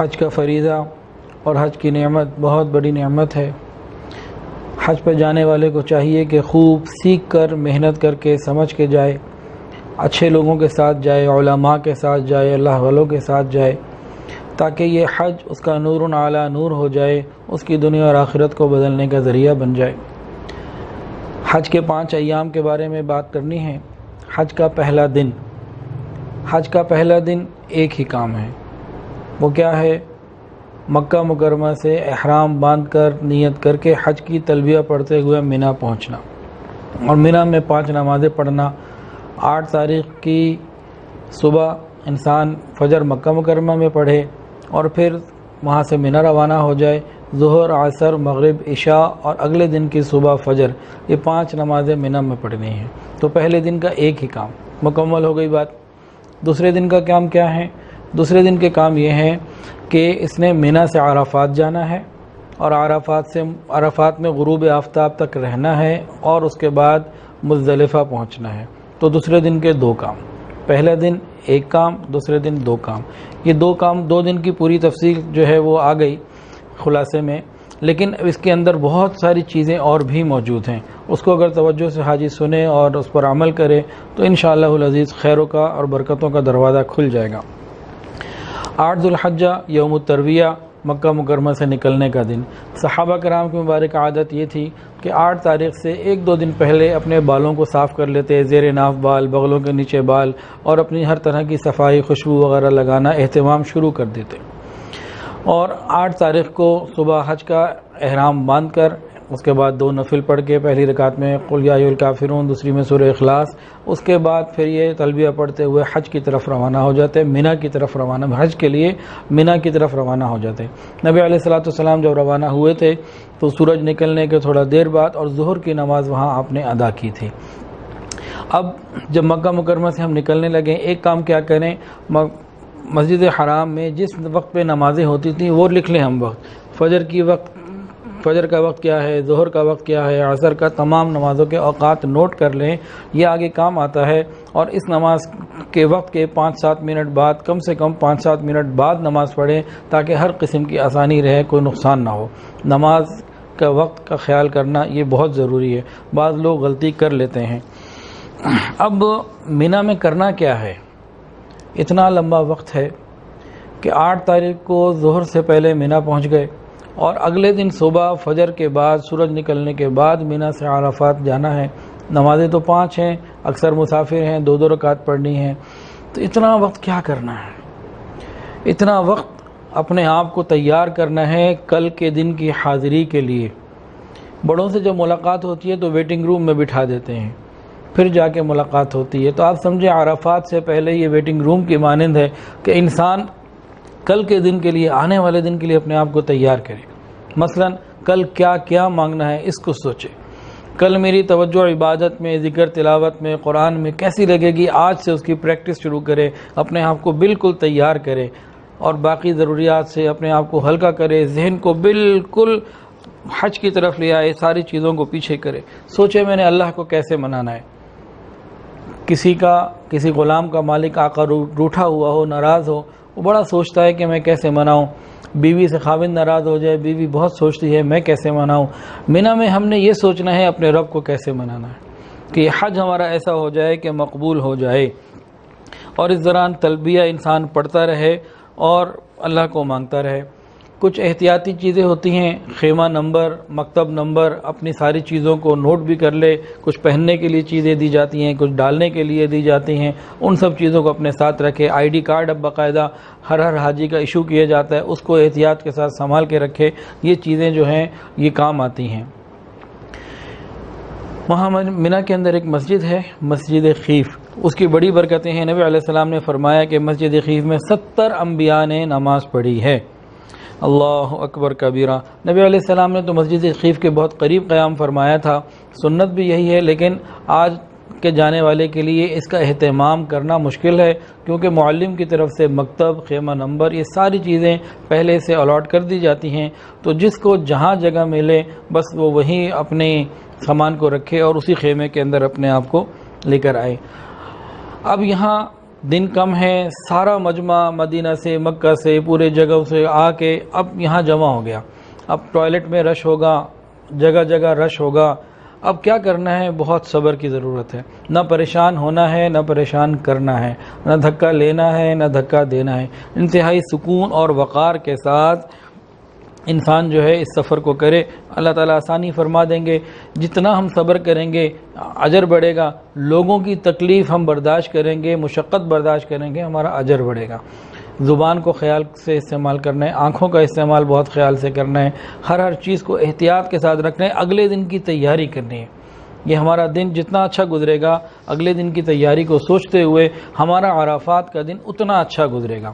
حج کا فریضہ اور حج کی نعمت بہت بڑی نعمت ہے۔ حج پہ جانے والے کو چاہیے کہ خوب سیکھ کر محنت کر کے سمجھ کے جائے، اچھے لوگوں کے ساتھ جائے، علماء کے ساتھ جائے، اللہ والوں کے ساتھ جائے، تاکہ یہ حج اس کا نور علی نور ہو جائے، اس کی دنیا اور آخرت کو بدلنے کا ذریعہ بن جائے۔ حج کے 5 ایام کے بارے میں بات کرنی ہے۔ حج کا پہلا دن، حج کا پہلا دن ایک ہی کام ہے، وہ کیا ہے؟ مکہ مکرمہ سے احرام باندھ کر نیت کر کے حج کی تلبیہ پڑھتے ہوئے مینا پہنچنا اور مینا میں 5 نمازیں پڑھنا۔ 8 تاریخ کی صبح انسان فجر مکہ مکرمہ میں پڑھے اور پھر وہاں سے مینا روانہ ہو جائے۔ ظہر، عصر، مغرب، عشاء اور اگلے دن کی صبح فجر، یہ 5 نمازیں مینا میں پڑھنی ہیں۔ تو پہلے دن کا ایک ہی کام مکمل ہو گئی بات۔ دوسرے دن کا کام کیا ہے؟ دوسرے دن کے کام یہ ہے کہ اس نے مینا سے عرفات جانا ہے اور عرفات میں غروب آفتاب تک رہنا ہے اور اس کے بعد مزدلفہ پہنچنا ہے۔ تو دوسرے دن کے 2 کام، پہلا دن ایک کام، دوسرے دن 2 کام۔ یہ 2 کام 2 دن کی پوری تفصیل جو ہے وہ آ گئی خلاصے میں، لیکن اس کے اندر بہت ساری چیزیں اور بھی موجود ہیں۔ اس کو اگر توجہ سے حاجی سنے اور اس پر عمل کرے تو انشاءاللہ العزیز خیروں کا اور برکتوں کا دروازہ کھل جائے گا۔ 8 ذو الحجہ یوم الترویہ، مکہ مکرمہ سے نکلنے کا دن۔ صحابہ کرام کی مبارک عادت یہ تھی کہ 8 تاریخ سے 1-2 دن پہلے اپنے بالوں کو صاف کر لیتے، زیر ناف بال، بغلوں کے نیچے بال، اور اپنی ہر طرح کی صفائی، خوشبو وغیرہ لگانا اہتمام شروع کر دیتے۔ اور 8 تاریخ کو صبح حج کا احرام باندھ کر اس کے بعد 2 نفل پڑھ کے، پہلی رکعت میں قل یا ایھا الکافرون، دوسری میں سورہ اخلاص، اس کے بعد پھر یہ تلبیہ پڑھتے ہوئے حج کی طرف روانہ ہو جاتے، مینا کی طرف روانہ، حج کے لیے مینا کی طرف روانہ ہو جاتے۔ نبی علیہ الصلوۃ والسلام جب روانہ ہوئے تھے تو سورج نکلنے کے تھوڑا دیر بعد اور ظہر کی نماز وہاں آپ نے ادا کی تھی۔ اب جب مکہ مکرمہ سے ہم نکلنے لگے، ایک کام کیا کریں، مسجد حرام میں جس وقت پہ نمازیں ہوتی تھیں وہ لکھ لیں ہم وقت، فجر کا وقت کیا ہے، ظہر کا وقت کیا ہے، عصر کا، تمام نمازوں کے اوقات نوٹ کر لیں، یہ آگے کام آتا ہے۔ اور اس نماز کے وقت کے 5-7 منٹ بعد، کم سے کم 5-7 منٹ بعد نماز پڑھیں تاکہ ہر قسم کی آسانی رہے، کوئی نقصان نہ ہو۔ نماز کا وقت کا خیال کرنا یہ بہت ضروری ہے، بعض لوگ غلطی کر لیتے ہیں۔ اب مینا میں کرنا کیا ہے؟ اتنا لمبا وقت ہے کہ 8 تاریخ کو ظہر سے پہلے مینا پہنچ گئے اور اگلے دن صبح فجر کے بعد، سورج نکلنے کے بعد مینا سے عرفات جانا ہے۔ نمازیں تو 5 ہیں، اکثر مسافر ہیں، 2-2 رکعت پڑھنی ہیں۔ تو اتنا وقت کیا کرنا ہے؟ اتنا وقت اپنے آپ کو تیار کرنا ہے کل کے دن کی حاضری کے لیے۔ بڑوں سے جب ملاقات ہوتی ہے تو ویٹنگ روم میں بٹھا دیتے ہیں، پھر جا کے ملاقات ہوتی ہے۔ تو آپ سمجھیں عرفات سے پہلے یہ ویٹنگ روم کی مانند ہے کہ انسان کل کے دن کے لیے، آنے والے دن کے لیے اپنے آپ کو تیار کرے۔ مثلا کل کیا کیا مانگنا ہے اس کو سوچے، کل میری توجہ عبادت میں، ذکر تلاوت میں، قرآن میں کیسی لگے گی، آج سے اس کی پریکٹس شروع کرے، اپنے آپ کو بالکل تیار کرے اور باقی ضروریات سے اپنے آپ کو ہلکا کرے، ذہن کو بالکل حج کی طرف لے آئے، ساری چیزوں کو پیچھے کرے۔ سوچے میں نے اللہ کو کیسے منانا ہے۔ کسی غلام کا مالک آقا روٹھا ہوا ہو، ناراض ہو، وہ بڑا سوچتا ہے کہ میں کیسے مناؤں۔ بیوی سے خاوند ناراض ہو جائے، بیوی بہت سوچتی ہے میں کیسے مناؤں۔ مینا میں ہم نے یہ سوچنا ہے اپنے رب کو کیسے منانا ہے کہ یہ حج ہمارا ایسا ہو جائے کہ مقبول ہو جائے، اور اس دوران تلبیہ انسان پڑھتا رہے اور اللہ کو مانگتا رہے۔ کچھ احتیاطی چیزیں ہوتی ہیں، خیمہ نمبر، مکتب نمبر، اپنی ساری چیزوں کو نوٹ بھی کر لے۔ کچھ پہننے کے لیے چیزیں دی جاتی ہیں، کچھ ڈالنے کے لیے دی جاتی ہیں، ان سب چیزوں کو اپنے ساتھ رکھے۔ ID کارڈ اب باقاعدہ ہر حاجی کا ایشو کیا جاتا ہے، اس کو احتیاط کے ساتھ سنبھال کے رکھے۔ یہ چیزیں جو ہیں یہ کام آتی ہیں۔ وہاں مینا کے اندر ایک مسجد ہے، مسجد خیف، اس کی بڑی برکتیں ہیں۔ نبی علیہ السلام نے فرمایا کہ مسجد خیف میں 70 انبیاء نے نماز پڑھی ہے۔ اللہ اکبر کبیرہ۔ نبی علیہ السلام نے تو مسجد خیف کے بہت قریب قیام فرمایا تھا، سنت بھی یہی ہے، لیکن آج کے جانے والے کے لیے اس کا اہتمام کرنا مشکل ہے، کیونکہ معلم کی طرف سے مکتب، خیمہ نمبر، یہ ساری چیزیں پہلے سے الاٹ کر دی جاتی ہیں۔ تو جس کو جہاں جگہ ملے بس وہ وہیں اپنے سامان کو رکھے اور اسی خیمے کے اندر اپنے آپ کو لے کر آئے۔ اب یہاں دن کم ہے، سارا مجمع مدینہ سے، مکہ سے، پورے جگہوں سے آ کے اب یہاں جمع ہو گیا. اب ٹوائلٹ میں رش ہوگا، جگہ جگہ رش ہوگا. اب کیا کرنا ہے؟ بہت صبر کی ضرورت ہے. نہ پریشان ہونا ہے، نہ پریشان کرنا ہے، نہ دھکا لینا ہے، نہ دھکا دینا ہے. انتہائی سکون اور وقار کے ساتھ انسان جو ہے اس سفر کو کرے. اللہ تعالیٰ آسانی فرما دیں گے. جتنا ہم صبر کریں گے اجر بڑھے گا. لوگوں کی تکلیف ہم برداشت کریں گے، مشقت برداشت کریں گے، ہمارا اجر بڑھے گا. زبان کو خیال سے استعمال کرنا ہے، آنکھوں کا استعمال بہت خیال سے کرنا ہے، ہر چیز کو احتیاط کے ساتھ رکھنا ہے. اگلے دن کی تیاری کرنی ہے. یہ ہمارا دن جتنا اچھا گزرے گا، اگلے دن کی تیاری کو سوچتے ہوئے ہمارا عرفات کا دن اتنا اچھا گزرے گا.